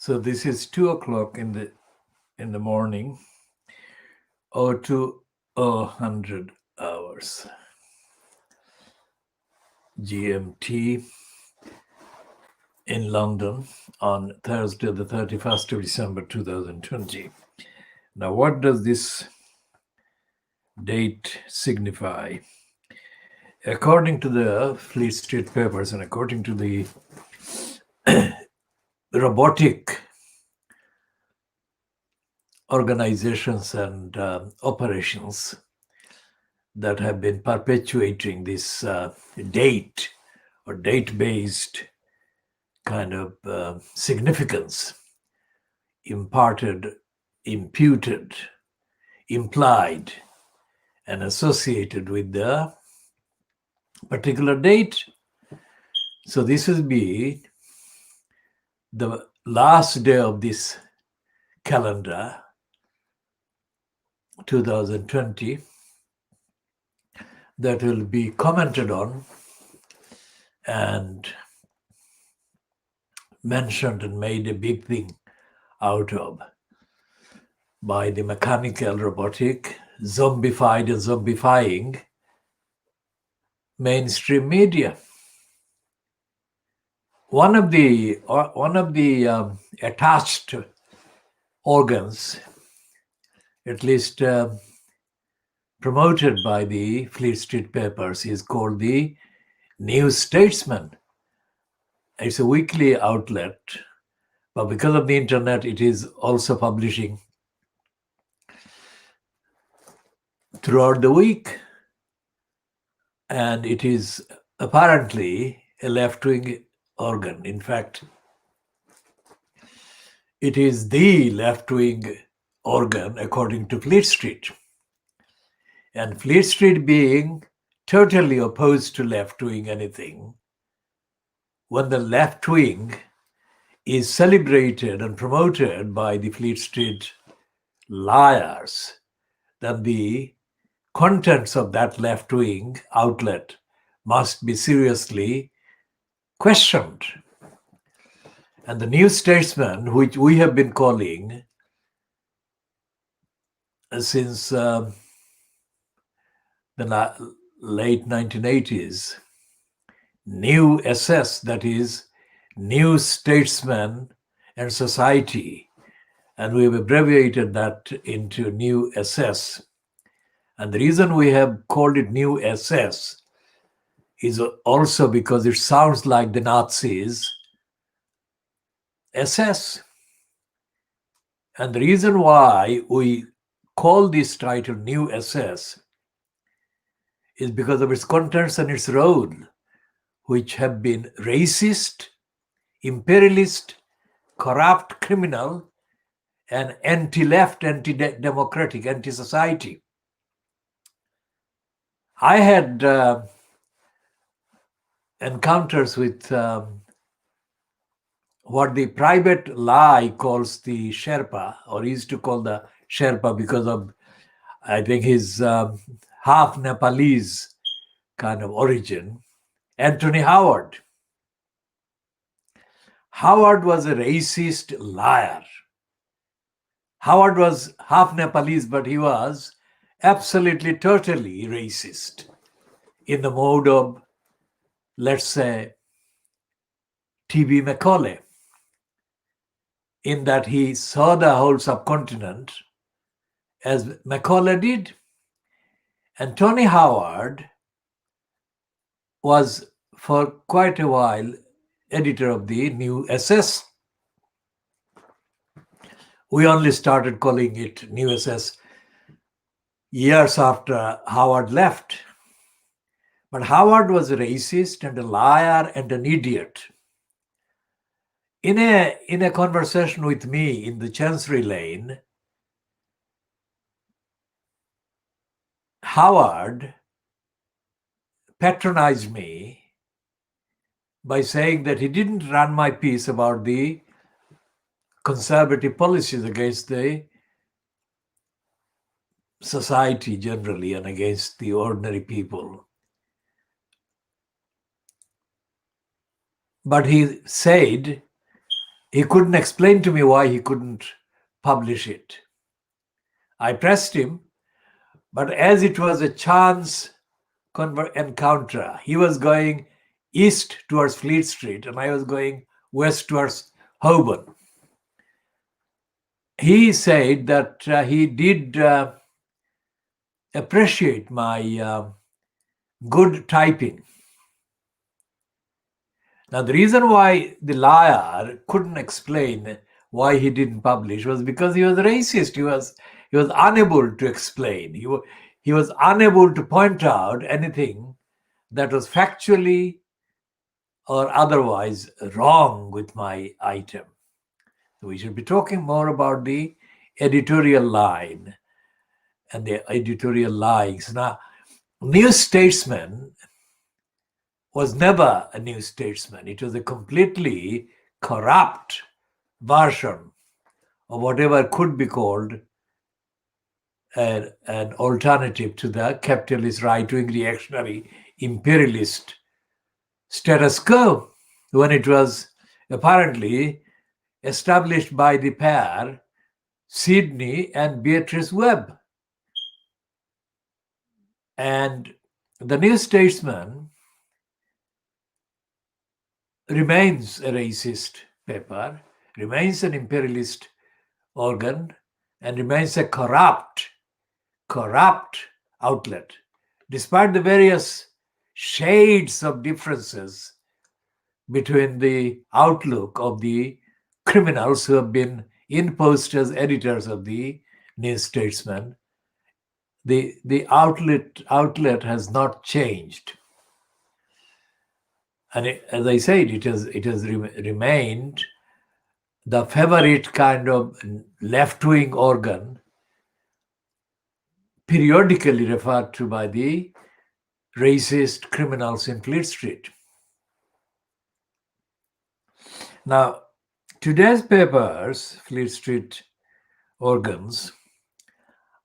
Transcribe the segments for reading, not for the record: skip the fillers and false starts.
So this is 2 o'clock in the morning, 0200 hours GMT in London on Thursday, the 31st of December 2020. Now, what does this date signify? According to the Fleet Street Papers and according to the robotic organizations and operations that have been perpetuating this date or date-based kind of significance, imparted, imputed, implied, and associated with the particular date. So this will be the last day of this calendar, 2020, that will be commented on and mentioned and made a big thing out of by the mechanical, robotic, zombified and zombifying mainstream media. One of the attached organs, at least promoted by the Fleet Street Papers, is called the New Statesman. It's a weekly outlet, but because of the internet, it is also publishing throughout the week. And it is apparently a left-wing organ. In fact, it is the left-wing organ according to Fleet Street. And Fleet Street being totally opposed to left-wing anything, when the left-wing is celebrated and promoted by the Fleet Street liars, then the contents of that left-wing outlet must be seriously questioned. And the New Statesman, which we have been calling since the late 1980s, New SS, that is, New Statesman and Society, and we have abbreviated that into New SS. And the reason we have called it New SS is also because it sounds like the Nazis' SS. And the reason why we call this title New SS is because of its contents and its role, which have been racist, imperialist, corrupt, criminal, and anti-left, anti-democratic, anti-society. I had encounters with what the private lie calls the Sherpa, or he used to call the Sherpa because of, I think, his half Nepalese kind of origin, Anthony Howard. Howard was a racist liar. Howard was half Nepalese, but he was absolutely, totally racist in the mode of, let's say, T.B. Macaulay, in that he saw the whole subcontinent as Macaulay did. And Tony Howard was for quite a while editor of the New SS. We only started calling it New SS years after Howard left. But Howard was a racist and a liar and an idiot. In a conversation with me in the Chancery Lane, Howard patronized me by saying that he didn't run my piece about the conservative policies against the society generally and against the ordinary people. But he said He couldn't explain to me why he couldn't publish it. I pressed him, but as it was a chance encounter, he was going east towards Fleet Street and I was going west towards Holborn. He said that he did appreciate my good typing. Now, the reason why the liar couldn't explain why he didn't publish was because he was racist. He was unable to explain. He was unable to point out anything that was factually or otherwise wrong with my item. So we should be talking more about the editorial line and the editorial lies. Now, New Statesman was never a New Statesman. It was a completely corrupt version of whatever could be called an alternative to the capitalist right-wing reactionary imperialist status quo, when it was apparently established by the pair Sidney and Beatrice Webb. And the New Statesman remains a racist paper, remains an imperialist organ, and remains a corrupt outlet, despite the various shades of differences between the outlook of the criminals who have been imposed as editors of the New Statesman. The outlet has not changed. And as I said, it has remained the favorite kind of left-wing organ, periodically referred to by the racist criminals in Fleet Street. Now, today's papers, Fleet Street organs,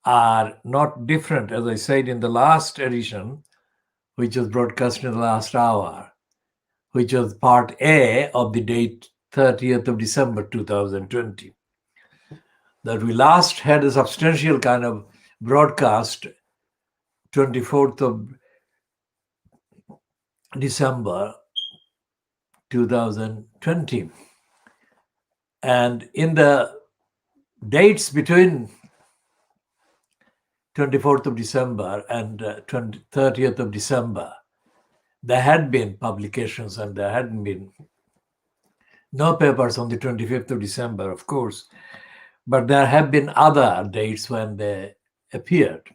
are not different, as I said in the last edition, which was broadcast in the last hour, which was part A of the date 30th of December 2020. That we last had a substantial kind of broadcast 24th of December 2020. And in the dates between 24th of December and 30th of December, there had been publications and there hadn't been no papers on the 25th of December, of course, but there have been other dates when they appeared.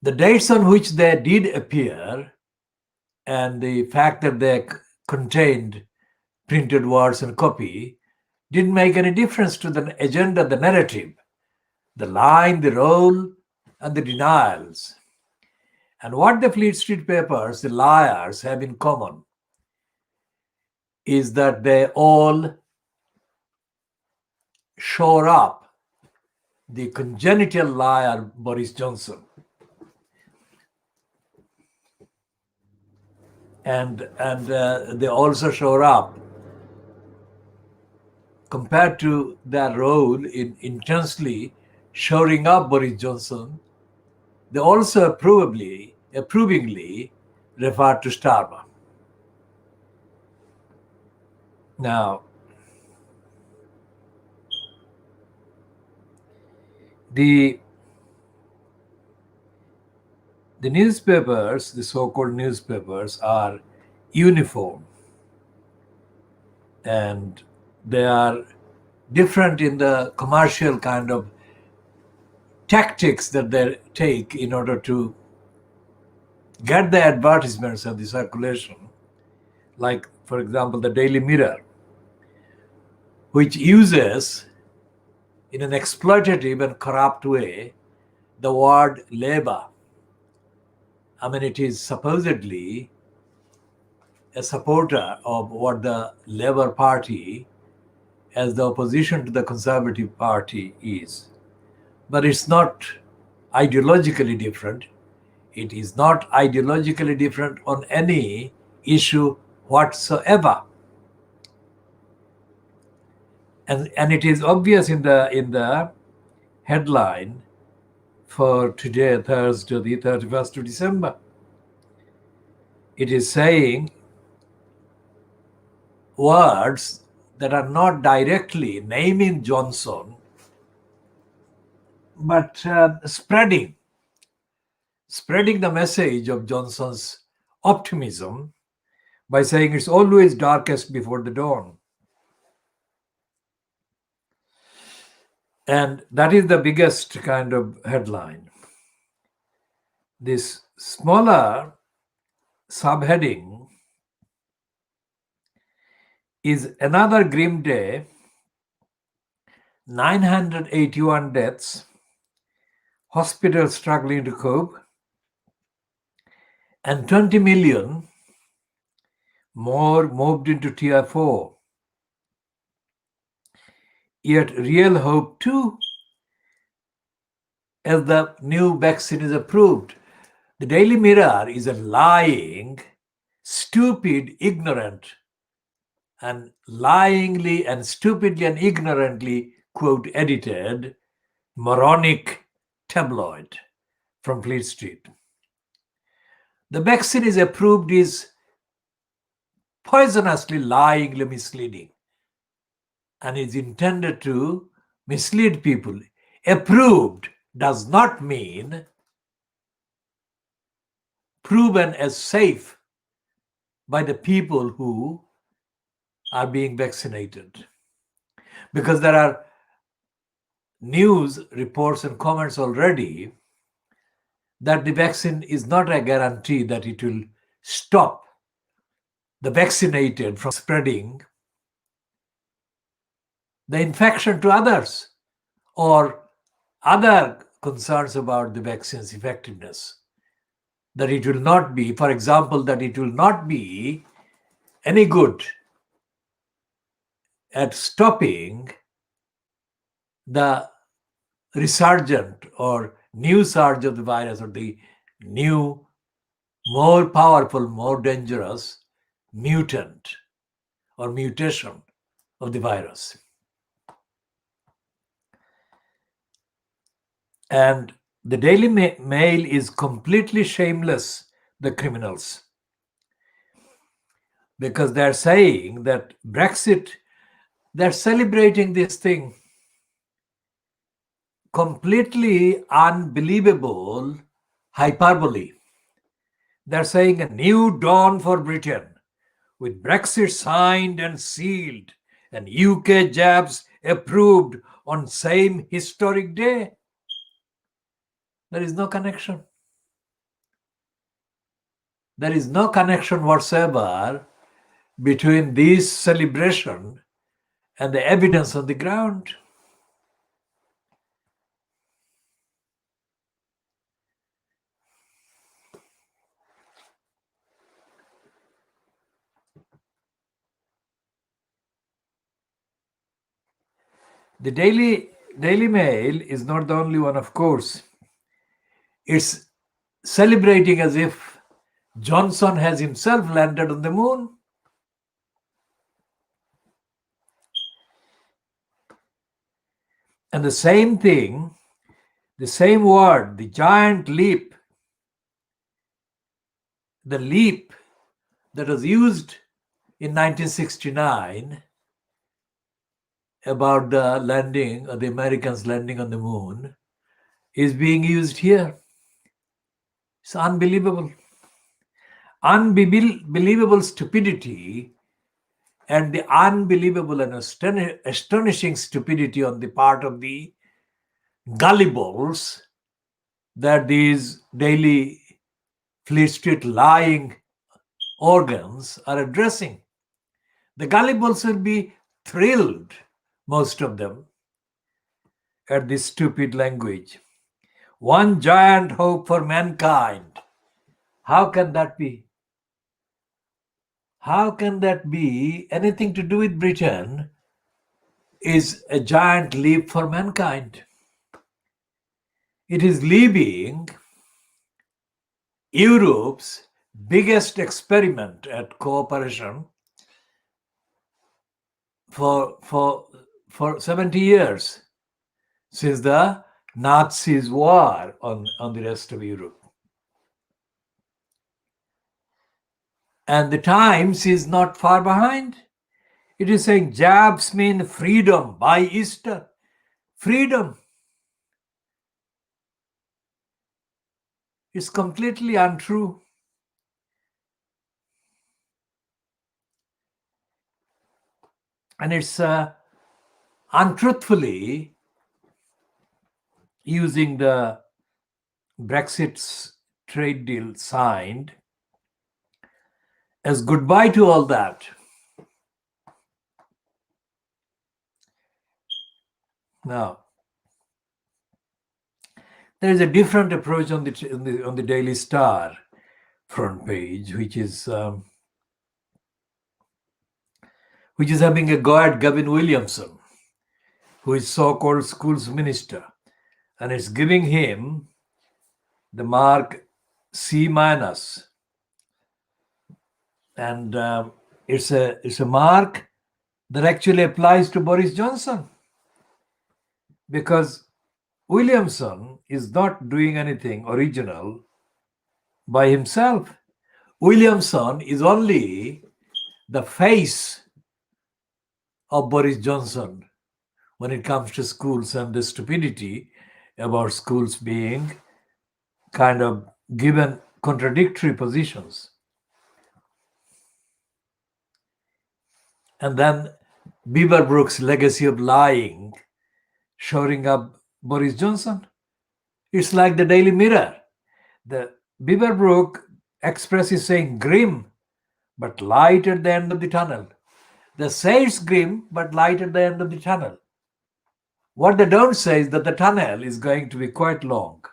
The dates on which they did appear and the fact that they contained printed words and copy didn't make any difference to the agenda, the narrative, the line, the role, and the denials. And what the Fleet Street papers, the liars, have in common is that they all shore up the congenital liar Boris Johnson. And they also shore up, compared to their role in intensely shoring up Boris Johnson, they also approvingly refer to Starmer. Now, the newspapers, the so-called newspapers, are uniform and they are different in the commercial kind of tactics that they take in order to get the advertisements and the circulation. Like, for example, the Daily Mirror, which uses in an exploitative and corrupt way the word labor. I mean, it is supposedly a supporter of what the Labour Party as the opposition to the Conservative Party is. But it's not ideologically different. It is not ideologically different on any issue whatsoever. And it is obvious in the headline for today, Thursday, the 31st of December. It is saying words that are not directly naming Johnson, but spreading the message of Johnson's optimism by saying it's always darkest before the dawn. And that is the biggest kind of headline. This smaller subheading is another grim day, 981 deaths, hospitals struggling to cope, and 20 million more moved into tier 4. Yet real hope too, as the new vaccine is approved. The Daily Mirror is a lying, stupid, ignorant, and lyingly and stupidly and ignorantly, quote, edited, moronic tabloid from Fleet Street. The vaccine is approved is poisonously, lyingly misleading and is intended to mislead people. Approved does not mean proven as safe by the people who are being vaccinated. Because there are news reports and comments already that the vaccine is not a guarantee that it will stop the vaccinated from spreading the infection to others, or other concerns about the vaccine's effectiveness. That it will not be, for example, that it will not be any good at stopping the resurgent or new surge of the virus, or the new, more powerful, more dangerous mutant or mutation of the virus. And the Daily Mail is completely shameless, the criminals, because they're saying that Brexit, they're celebrating this thing. Completely unbelievable hyperbole. They're saying a new dawn for Britain, with Brexit signed and sealed and UK jabs approved on same historic day. There is no connection. There is no connection whatsoever between this celebration and the evidence on the ground. The Daily Mail is not the only one, of course. It's celebrating as if Johnson has himself landed on the moon. And the same thing, the same word, the giant leap, the leap that was used in 1969 about the landing, or the Americans landing on the moon, is being used here. It's unbelievable. Unbelievable stupidity, and the unbelievable and astonishing stupidity on the part of the gullibles that these Daily Fleet Street lying organs are addressing. The gullibles will be thrilled, most of them, at this stupid language. One giant hope for mankind. How can that be? How can that be anything to do with Britain? Is a giant leap for mankind. It is leaving Europe's biggest experiment at cooperation for for 70 years since the Nazis' war on the rest of Europe. And the Times is not far behind. It is saying jabs mean freedom by Easter. Freedom. It's completely untrue. And it's untruthfully using the Brexit's trade deal signed as goodbye to all that. Now, there is a different approach on the Daily Star front page, which is having a go at Gavin Williamson, who is so-called schools minister, and it's giving him the mark C-, and it's a mark that actually applies to Boris Johnson, because Williamson is not doing anything original by himself. Williamson is only the face of Boris Johnson when it comes to schools and the stupidity about schools being kind of given contradictory positions. And then Beaverbrook's legacy of lying shoring up Boris Johnson. It's like the Daily Mirror. The Beaverbrook Express is saying grim, but light at the end of the tunnel. They say it's grim, but light at the end of the tunnel. What they don't say is that the tunnel is going to be quite long.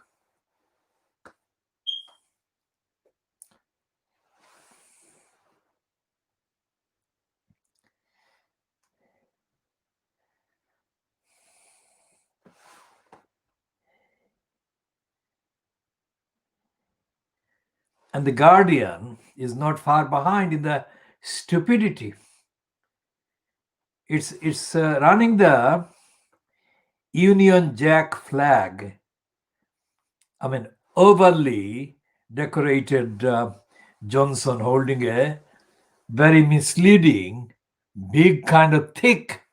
And the Guardian is not far behind in the stupidity. It's running the Union Jack flag. I mean, overly decorated Johnson holding a very misleading, big kind of thick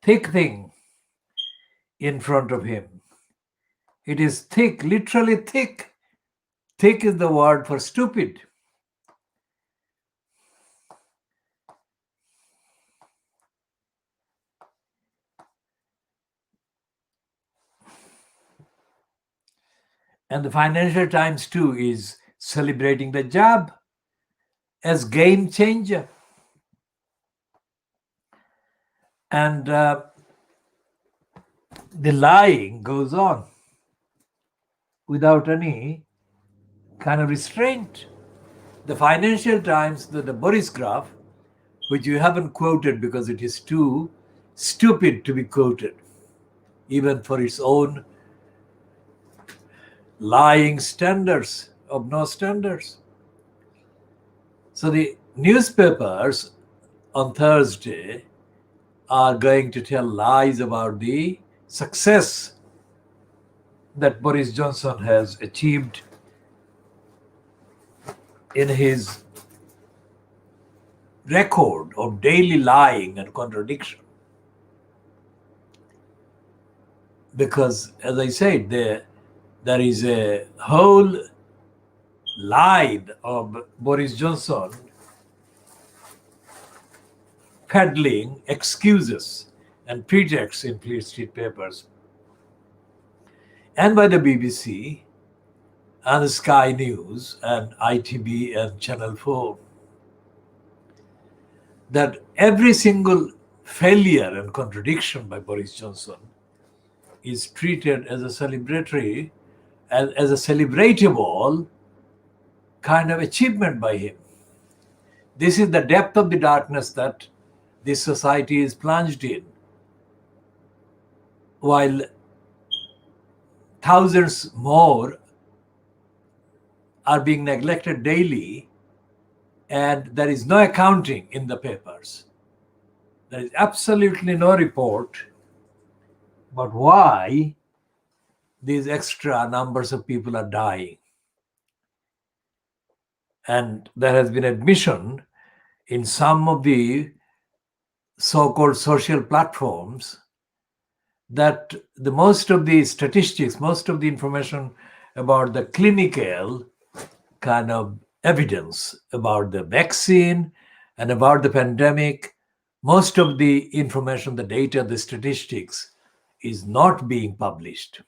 thing in front of him. It is thick, literally thick. Thick is the word for stupid. And the Financial Times too is celebrating the jab as game changer. And the lying goes on without any kind of restraint. The Financial Times, the Boris graph, which you haven't quoted because it is too stupid to be quoted, even for its own lying standards of no standards. So the newspapers on Thursday are going to tell lies about the success that Boris Johnson has achieved in his record of daily lying and contradiction. Because, as I said, there is a whole line of Boris Johnson peddling excuses and pretexts in Fleet Street papers and by the BBC and Sky News and ITV and Channel 4, that every single failure and contradiction by Boris Johnson is treated as a celebratory, as a celebratable kind of achievement by him. This is the depth of the darkness that this society is plunged in, while thousands more are being neglected daily, and there is no accounting in the papers. There is absolutely no report about why these extra numbers of people are dying. And there has been admission in some of the so-called social platforms that the most of the statistics, most of the information about the clinical kind of evidence about the vaccine and about the pandemic, most of the information, the data, the statistics is not being published,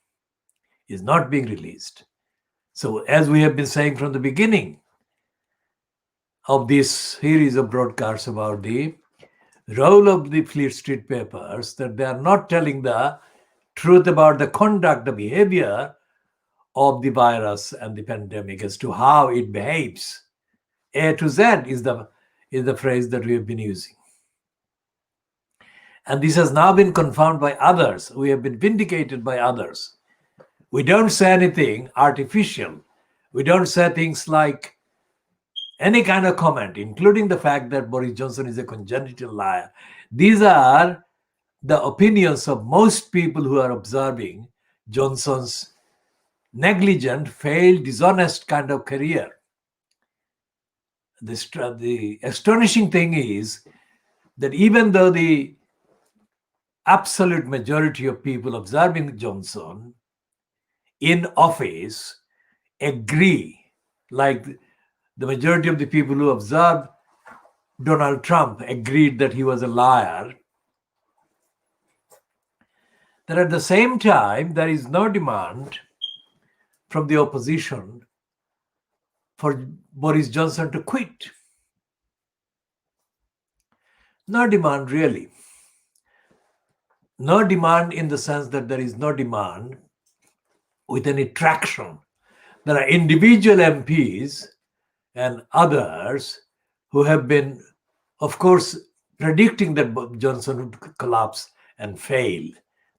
is not being released. So as we have been saying from the beginning of this series of broadcasts about the role of the Fleet Street papers, that they are not telling the truth about the conduct, the behavior of the virus and the pandemic as to how it behaves. A to Z is the phrase that we have been using. And this has now been confirmed by others. We have been vindicated by others. We don't say anything artificial. We don't say things like any kind of comment, including the fact that Boris Johnson is a congenital liar. These are the opinions of most people who are observing Johnson's negligent, failed, dishonest kind of career. The astonishing thing is that even though the absolute majority of people observing Johnson in office agree, like the majority of the people who observed Donald Trump agreed that he was a liar, that at the same time there is no demand from the opposition for Boris Johnson to quit. No demand really. No demand in the sense that there is no demand with any traction. There are individual MPs and others who have been, of course, predicting that Johnson would collapse and fail.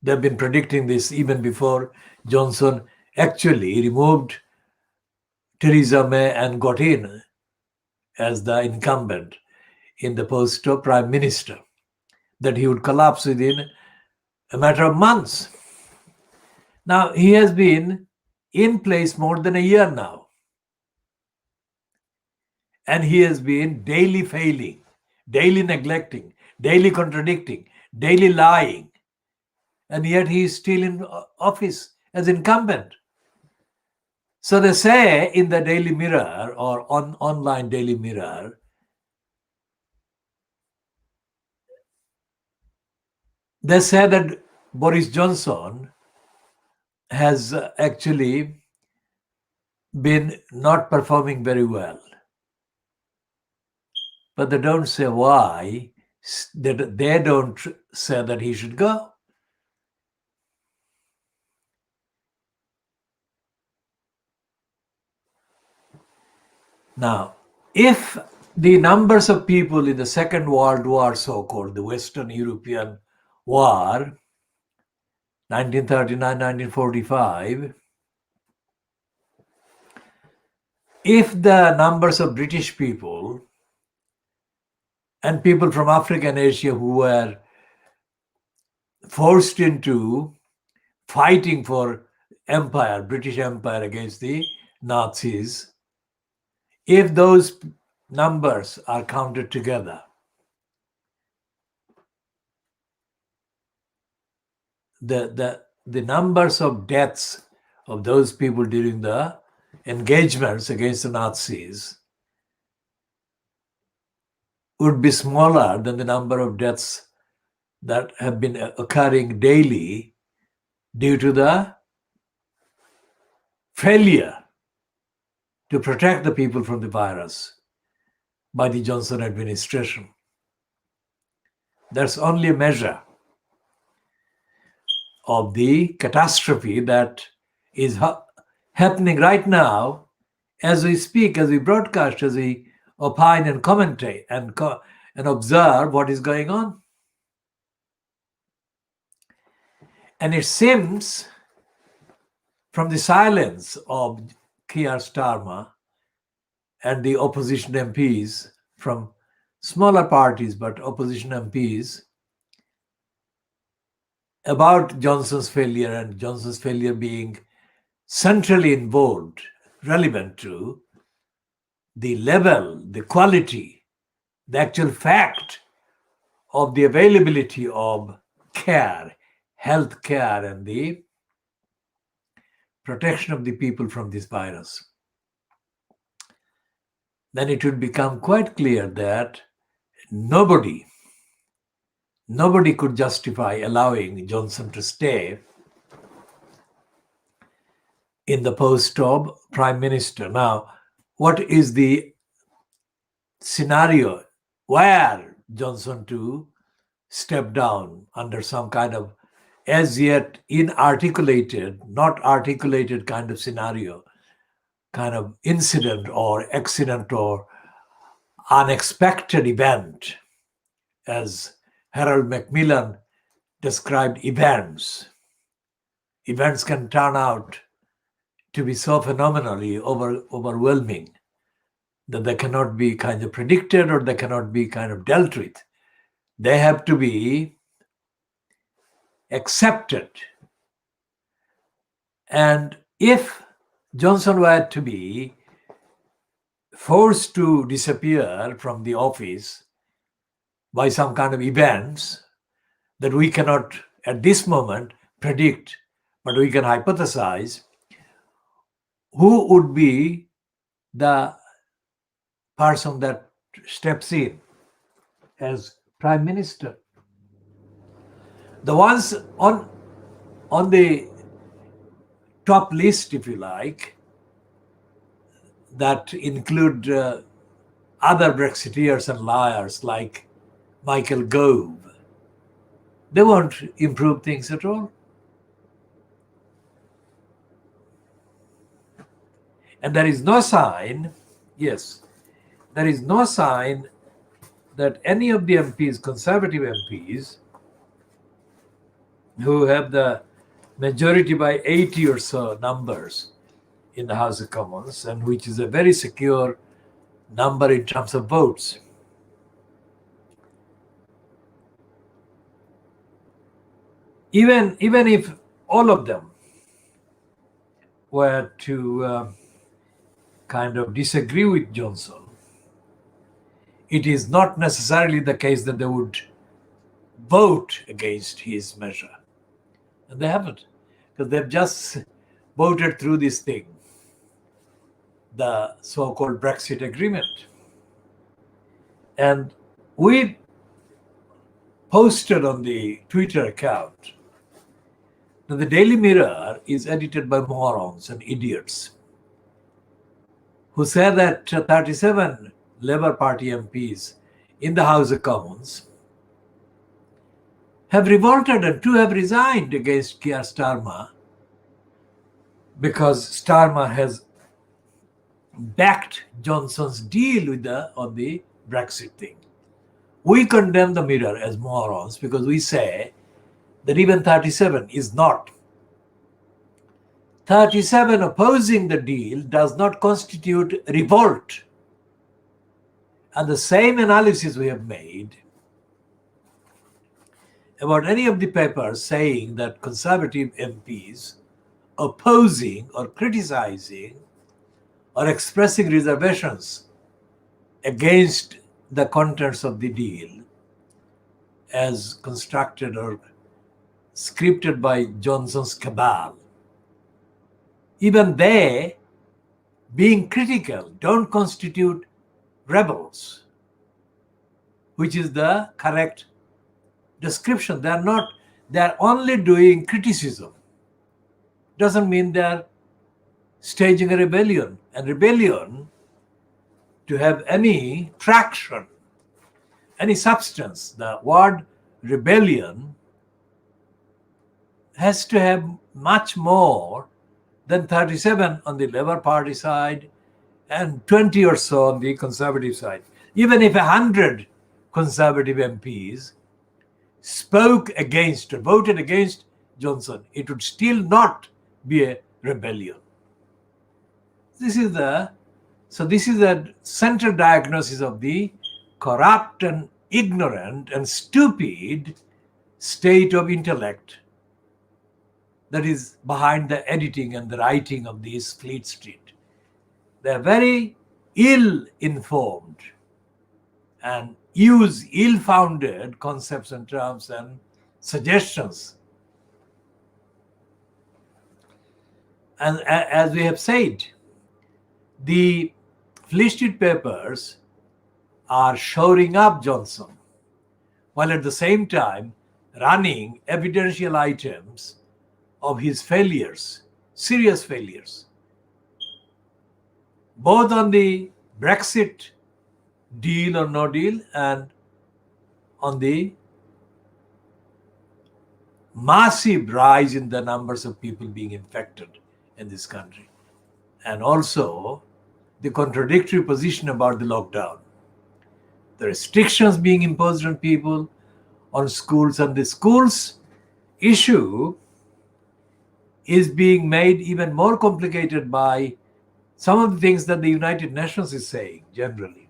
They've been predicting this even before Johnson actually removed Theresa May and got in as the incumbent in the post of prime minister, that he would collapse within a matter of months. Now, he has been in place more than a year now. And he has been daily failing, daily neglecting, daily contradicting, daily lying. And yet he is still in office as incumbent. So they say in the Daily Mirror or online Daily Mirror, they say that Boris Johnson has actually been not performing very well. But they don't say why. They don't say that he should go. Now, if the numbers of people in the Second World War, so-called the Western European War, 1939-1945, if the numbers of British people and people from Africa and Asia who were forced into fighting for empire, British Empire against the Nazis, if those numbers are counted together, the numbers of deaths of those people during the engagements against the Nazis would be smaller than the number of deaths that have been occurring daily due to the failure to protect the people from the virus by the Johnson administration. That's only a measure of the catastrophe that is happening right now as we speak, as we broadcast, as we opine and commentate and observe what is going on. And it seems from the silence of Keir Starmer and the opposition MPs from smaller parties, but opposition MPs, about Johnson's failure, and Johnson's failure being centrally involved, relevant to the level, the quality, the actual fact of the availability of care, health care, and the protection of the people from this virus, then it would become quite clear that nobody could justify allowing Johnson to stay in the post of Prime Minister. Now, what is the scenario where Johnson to step down under some kind of as yet inarticulated, not articulated kind of scenario, kind of incident or accident or unexpected event, as Harold Macmillan described events. Events can turn out to be so phenomenally overwhelming that they cannot be kind of predicted or they cannot be kind of dealt with. They have to be accepted. And if Johnson were to be forced to disappear from the office by some kind of events that we cannot at this moment predict, but we can hypothesize, who would be the person that steps in as Prime Minister? The ones on the top list, if you like, that include other Brexiteers and liars like Michael Gove, they won't improve things at all. And there is no sign, there is no sign that any of the MPs, Conservative MPs, who have the majority by 80 or so numbers in the House of Commons, and which is a very secure number in terms of votes, even if all of them were to kind of disagree with Johnson, it is not necessarily the case that they would vote against his measure. And they haven't, because they've just voted through this thing, the so-called Brexit agreement. And we posted on the Twitter account that the Daily Mirror is edited by morons and idiots who say that 37 Labour Party MPs in the House of Commons have revolted and 2 have resigned against Keir Starmer because Starmer has backed Johnson's deal with on the Brexit thing. We condemn the Mirror as morons because we say that even 37 is not. 37 opposing the deal does not constitute revolt. And the same analysis we have made about any of the papers saying that Conservative MPs opposing or criticizing or expressing reservations against the contents of the deal as constructed or scripted by Johnson's cabal, even they, being critical, don't constitute rebels, which is the correct description. They're only doing criticism. Doesn't mean they're staging a rebellion. And rebellion, to have any traction, any substance, the word rebellion has to have much more than 37 on the Labour Party side and 20 or so on the Conservative side. Even if 100 Conservative MPs spoke against or voted against Johnson, it would still not be a rebellion. This is the central diagnosis of the corrupt and ignorant and stupid state of intellect that is behind the editing and the writing of this Fleet Street. They are very ill-informed and use ill-founded concepts and terms and suggestions. And as we have said, the Fleet Street papers are shoring up Johnson, while at the same time running evidential items of his failures, serious failures, both on the Brexit deal or no deal and on the massive rise in the numbers of people being infected in this country, and also the contradictory position about the lockdown, the restrictions being imposed on people, on schools, and the schools issue is being made even more complicated by some of the things that the United Nations is saying generally.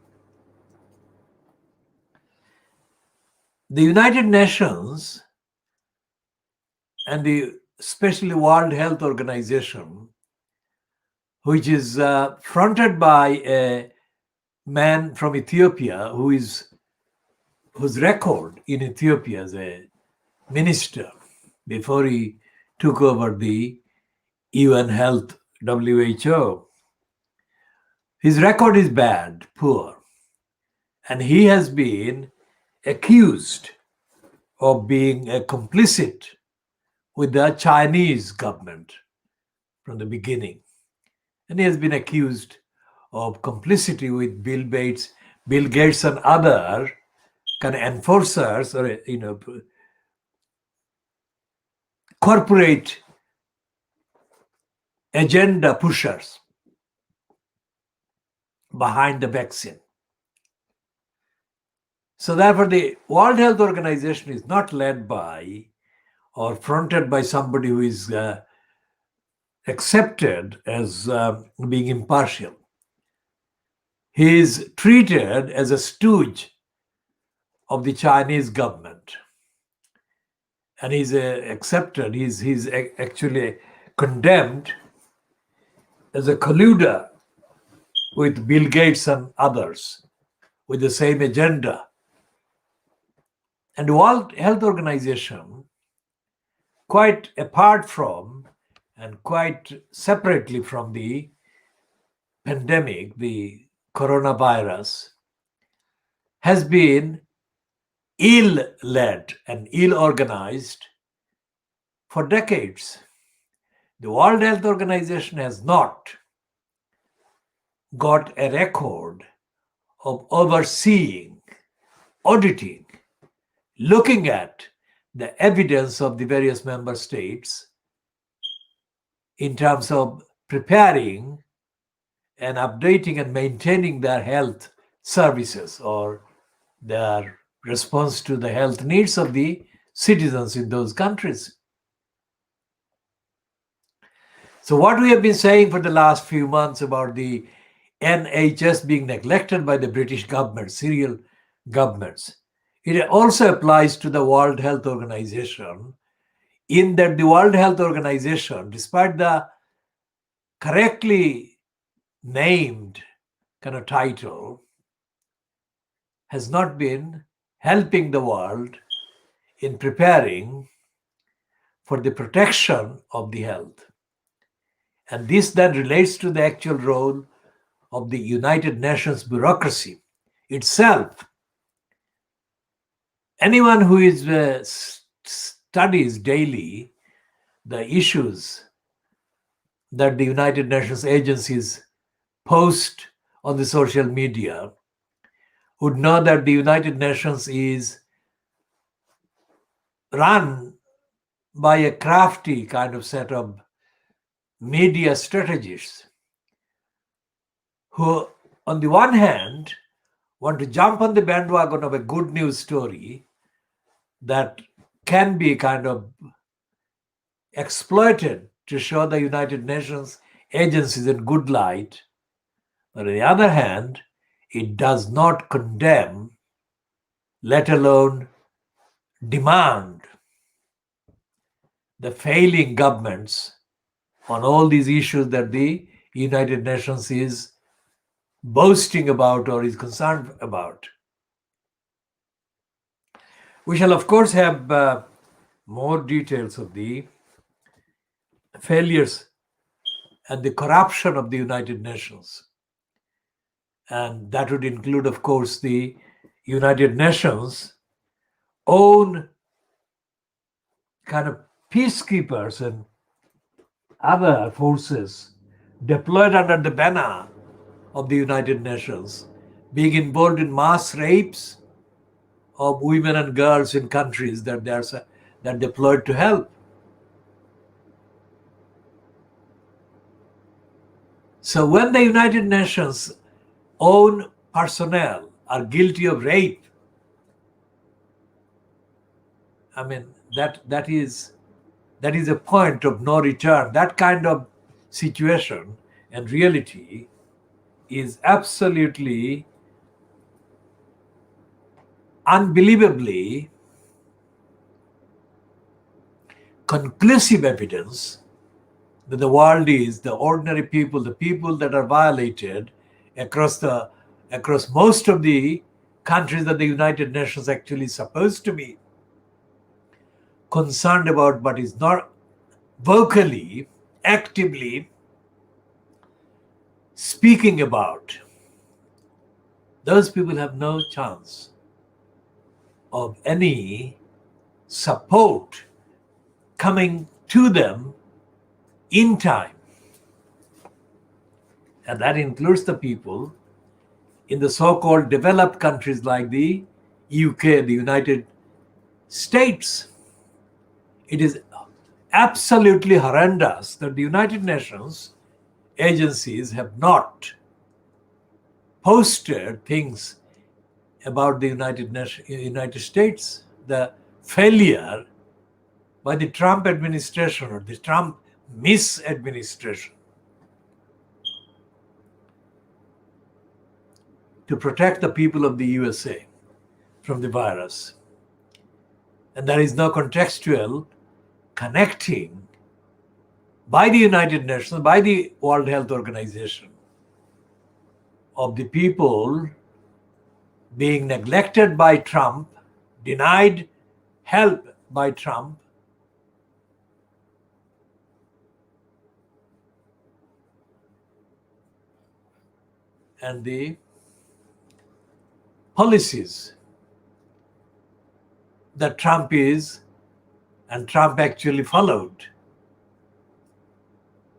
The United Nations and the especially World Health Organization, which is fronted by a man from Ethiopia whose record in Ethiopia as a minister before he took over the UN Health WHO. His record is bad, poor, and he has been accused of being a complicit with the Chinese government from the beginning. And he has been accused of complicity with Bill Gates and other kind of enforcers or corporate agenda pushers behind the vaccine. So therefore, the World Health Organization is not led by or fronted by somebody who is accepted as being impartial. He is treated as a stooge of the Chinese government. And he's accepted, he's actually condemned as a colluder with Bill Gates and others with the same agenda. And the World Health Organization, quite apart from and quite separately from the pandemic, the coronavirus, has been ill-led and ill-organized for decades. The World Health Organization has not got a record of overseeing, auditing, looking at the evidence of the various member states in terms of preparing and updating and maintaining their health services or their response to the health needs of the citizens in those countries. So what we have been saying for the last few months about the NHS being neglected by the British government, serial governments, it also applies to the World Health Organization, in that the World Health Organization, despite the correctly named kind of title, has not been helping the world in preparing for the protection of the health. And this then relates to the actual role of the United Nations bureaucracy itself. Anyone who studies daily the issues that the United Nations agencies post on the social media would know that the United Nations is run by a crafty kind of set of media strategists who, on the one hand, want to jump on the bandwagon of a good news story that can be kind of exploited to show the United Nations agencies in good light. But on the other hand, it does not condemn, let alone demand, the failing governments on all these issues that the United Nations is boasting about or is concerned about. We shall, of course, have more details of the failures and the corruption of the United Nations. And that would include, of course, the United Nations' own kind of peacekeepers and other forces deployed under the banner of the United Nations being involved in mass rapes of women and girls in countries that they're deployed to help. So when the United Nations own personnel are guilty of rape, I mean that is a point of no return. That kind of situation and reality is absolutely unbelievably conclusive evidence that the world is the ordinary people, the people that are violated across most of the countries that the United Nations actually is supposed to be concerned about, but is not vocally, actively speaking about. Those people have no chance of any support coming to them in time. And that includes the people in the so-called developed countries like the UK, the United States. It is absolutely horrendous that the United Nations agencies have not posted things about the United States, the failure by the Trump administration or the Trump misadministration to protect the people of the USA from the virus. And there is no contextual connecting by the United Nations, by the World Health Organization, of the people being neglected by Trump, denied help by Trump, and the policies that Trump actually followed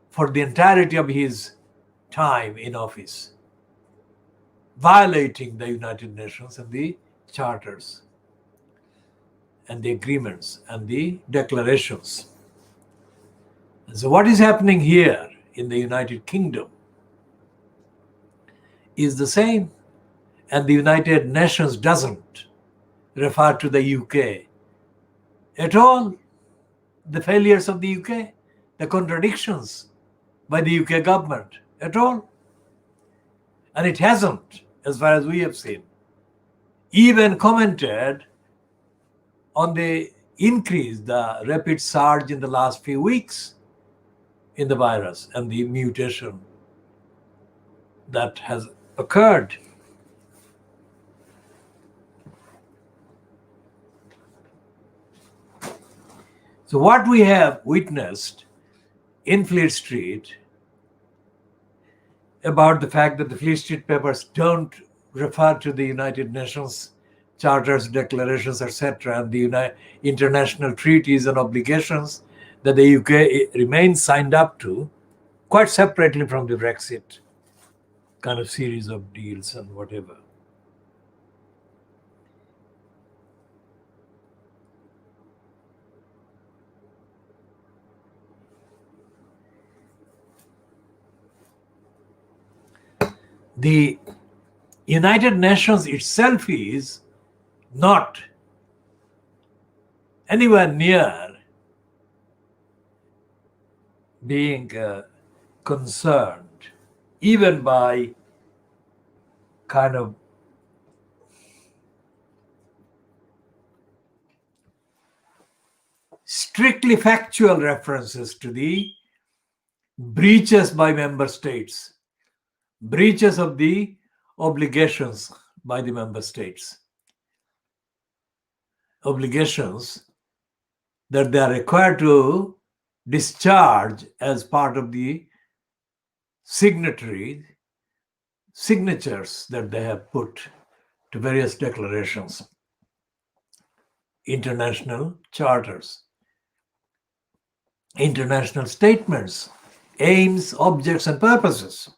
for the entirety of his time in office, violating the United Nations and the charters and the agreements and the declarations. And so what is happening here in the United Kingdom is the same. And the United Nations doesn't refer to the UK at all. The failures of the UK, the contradictions by the UK government at all. And it hasn't, as far as we have seen, even commented on the increase, the rapid surge in the last few weeks in the virus and the mutation that has occurred. So what we have witnessed in Fleet Street about the fact that the Fleet Street papers don't refer to the United Nations charters, declarations, etc., and the international treaties and obligations that the UK remains signed up to, quite separately from the Brexit kind of series of deals and whatever. The United Nations itself is not anywhere near being concerned, even by kind of strictly factual references to the breaches by member states, breaches of the obligations by the member states, obligations that they are required to discharge as part of the signatures that they have put to various declarations, international charters, international statements, aims, objects, and purposes.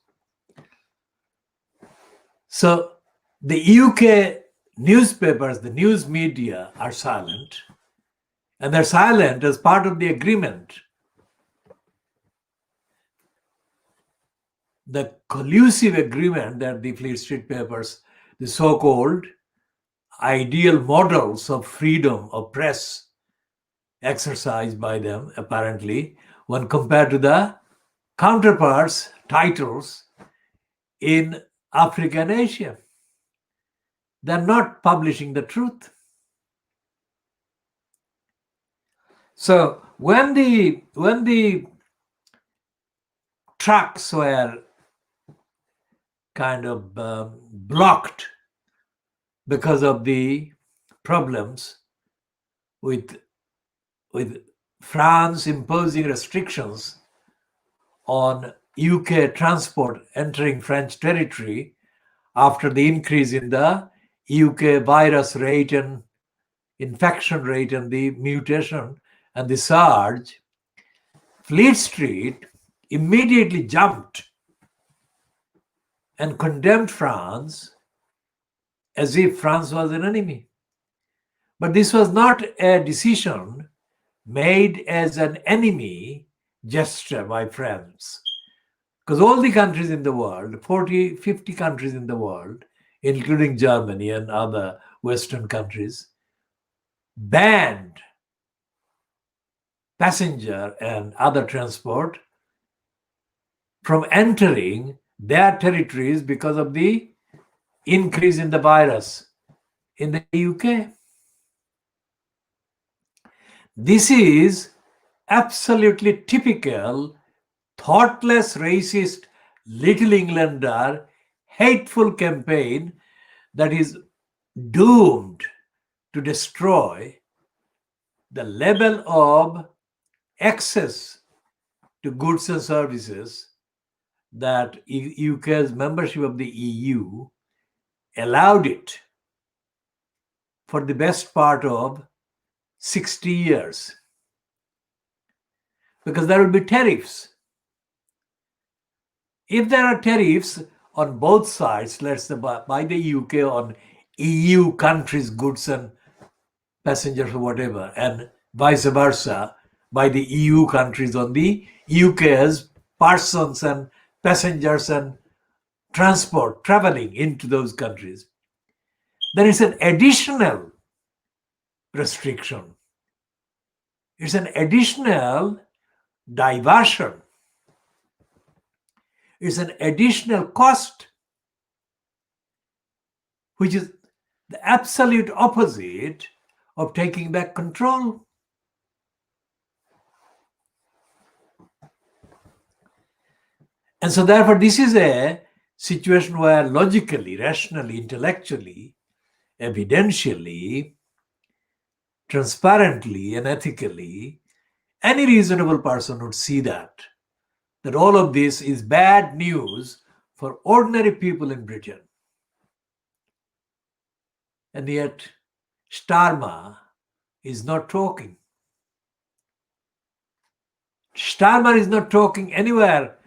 So the UK newspapers, the news media are silent, and they're silent as part of the agreement. The collusive agreement that the Fleet Street papers, the so-called ideal models of freedom of press exercised by them, apparently, when compared to the counterparts, titles in Africa and Asia. They're not publishing the truth. So when the trucks were kind of blocked because of the problems with France imposing restrictions on UK transport entering French territory after the increase in the UK virus rate and infection rate and the mutation and the surge, Fleet Street immediately jumped and condemned France as if France was an enemy. But this was not a decision made as an enemy gesture by France. Because all the countries in the world, 40, 50 countries in the world, including Germany and other Western countries, banned passenger and other transport from entering their territories because of the increase in the virus in the UK. This is absolutely typical, thoughtless, racist, Little Englander, hateful campaign that is doomed to destroy the level of access to goods and services that UK's membership of the EU allowed it for the best part of 60 years. Because there will be tariffs. If there are tariffs on both sides, let's say by the UK on EU countries' goods and passengers or whatever, and vice versa by the EU countries on the UK's persons and passengers and transport traveling into those countries, there is an additional restriction. It's an additional diversion. It's an additional cost, which is the absolute opposite of taking back control. And so therefore, this is a situation where logically, rationally, intellectually, evidentially, transparently, and ethically, any reasonable person would see that all of this is bad news for ordinary people in Britain. And yet, Starmer is not talking. Starmer is not talking anywhere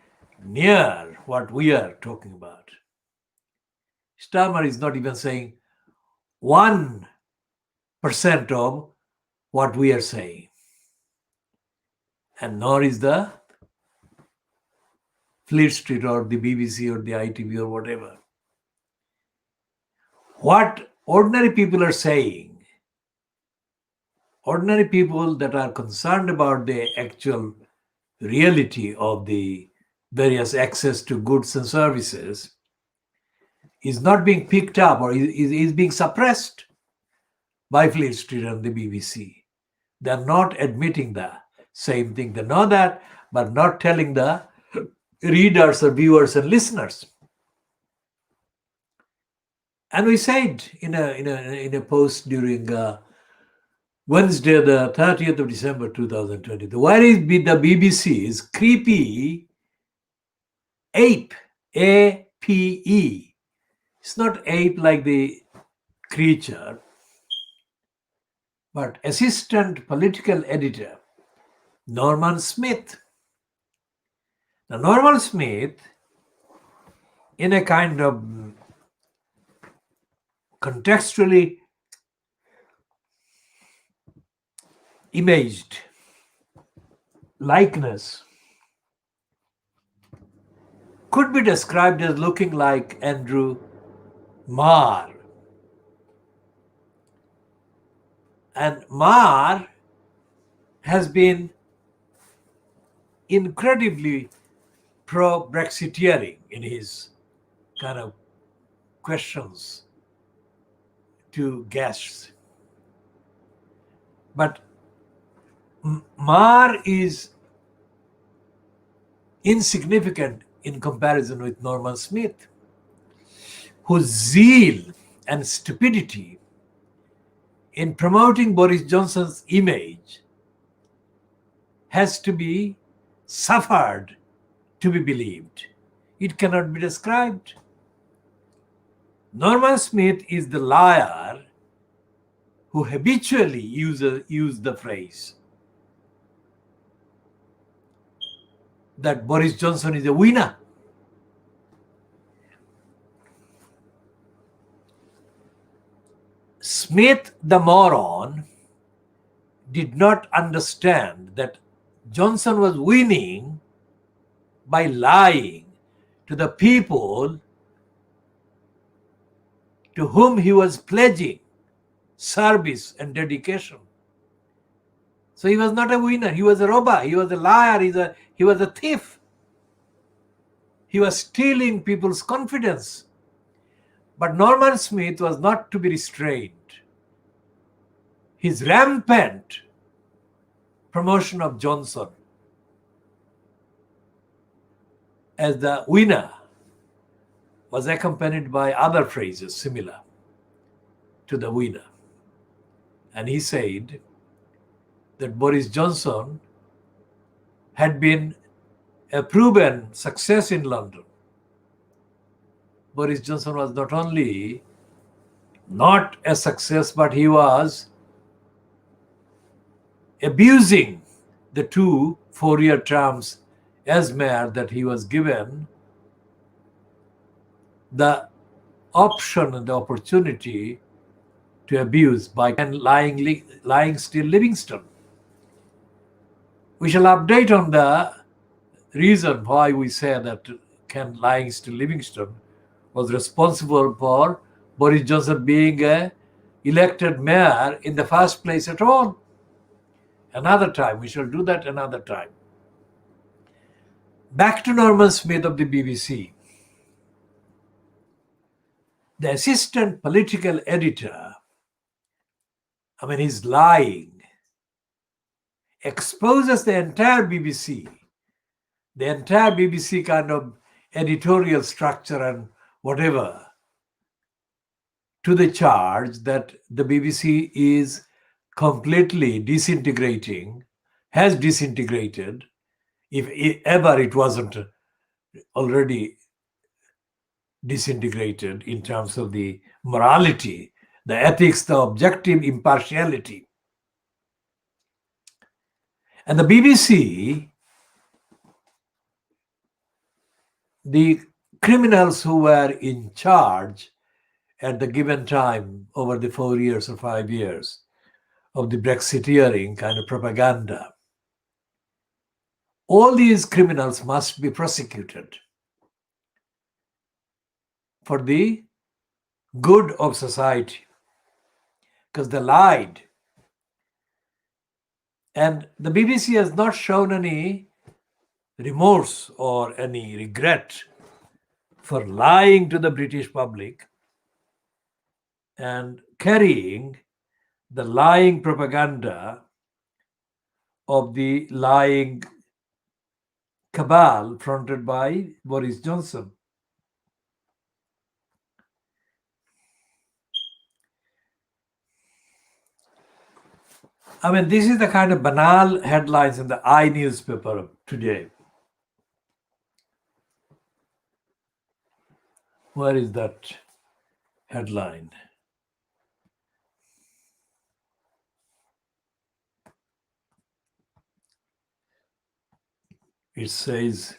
near what we are talking about. Starmer is not even saying 1% of what we are saying. And nor is the Fleet Street or the BBC or the ITV or whatever. What ordinary people are saying, ordinary people that are concerned about the actual reality of the various access to goods and services, is not being picked up or is being suppressed by Fleet Street and the BBC, They're not admitting the same thing. They know that, but not telling the readers or viewers and listeners. And we said in a post during Wednesday, the 30th of December 2020, where is the BBC's creepy ape, APE? It's not ape like the creature, but assistant political editor Norman Smith. Now, Norman Smith, in a kind of contextually imaged likeness, could be described as looking like Andrew Marr. And Marr has been incredibly pro-Brexiteering in his kind of questions to guests. But Marr is insignificant in comparison with Norman Smith, whose zeal and stupidity in promoting Boris Johnson's image has to be suffered to be believed. It cannot be described. Norman Smith is the liar who habitually uses the phrase that Boris Johnson is a winner. Smith, the moron, did not understand that Johnson was winning by lying to the people to whom he was pledging service and dedication. So he was not a winner. He was a robber. He was a liar. He was a thief. He was stealing people's confidence. But Norman Smith was not to be restrained. His rampant promotion of Johnson as the winner was accompanied by other phrases similar to the winner. And he said that Boris Johnson had been a proven success in London. Boris Johnson was not only not a success, but he was abusing the 2 4-year terms as mayor that he was given the option and the opportunity to abuse by lying still Livingstone. We shall update on the reason why we say that Ken lying still Livingstone was responsible for Boris Johnson being a elected mayor in the first place at all. Another time, we shall do that another time. Back to Norman Smith of the BBC. The assistant political editor, his lying, exposes the entire BBC kind of editorial structure and whatever, to the charge that the BBC is completely disintegrating, has disintegrated, if ever it wasn't already disintegrated in terms of the morality, the ethics, the objective impartiality. And the BBC, the criminals who were in charge at the given time over the 4 years or 5 years of the Brexiteering kind of propaganda, all these criminals must be prosecuted for the good of society, because they lied. And the BBC has not shown any remorse or any regret for lying to the British public and carrying the lying propaganda of the lying cabal fronted by Boris Johnson. I mean, this is the kind of banal headlines in the I newspaper today. Where is that headline? It says,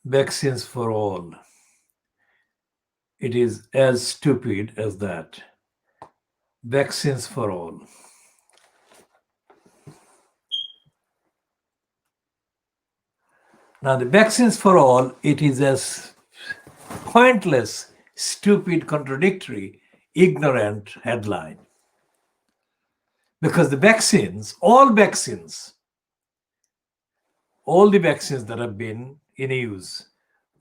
vaccines for all. It is as stupid as that. Vaccines for all. Now, the vaccines for all, it is as pointless, stupid, contradictory, ignorant headline. Because the vaccines, all the vaccines that have been in use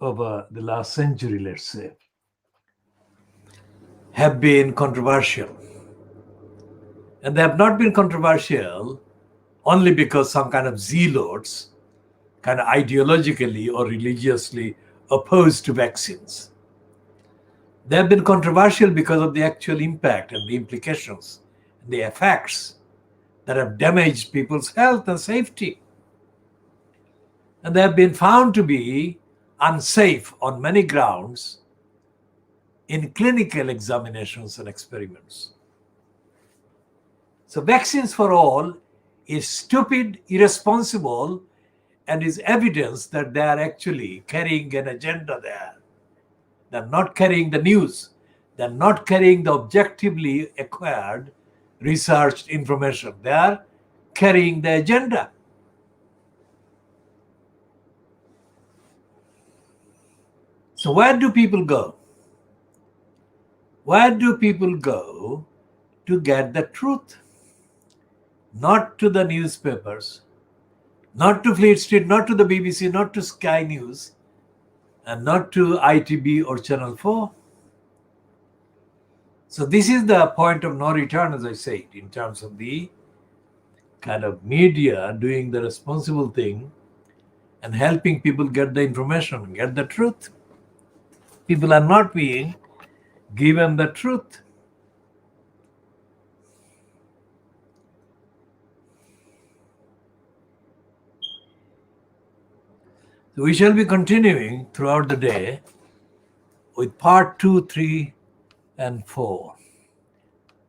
over the last century, let's say, have been controversial. And they have not been controversial only because some kind of zealots, kind of ideologically or religiously opposed to vaccines. They have been controversial because of the actual impact and the implications, and the effects that have damaged people's health and safety. And they have been found to be unsafe on many grounds in clinical examinations and experiments. So vaccines for all is stupid, irresponsible, and is evidence that they are actually carrying an agenda there. They're not carrying the news. They're not carrying the objectively acquired, researched information. They are carrying the agenda. So where do people go? Where do people go to get the truth? Not to the newspapers, not to Fleet Street, not to the BBC, not to Sky News, and not to ITB or Channel 4. So this is the point of no return, as I said, in terms of the kind of media doing the responsible thing and helping people get the information, get the truth. People are not being given the truth. So we shall be continuing throughout the day with part 2, 3, and 4.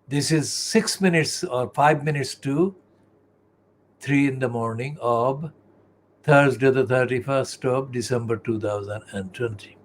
This is 6 minutes or 5 minutes to 3 in the morning of Thursday, the 31st of December 2020.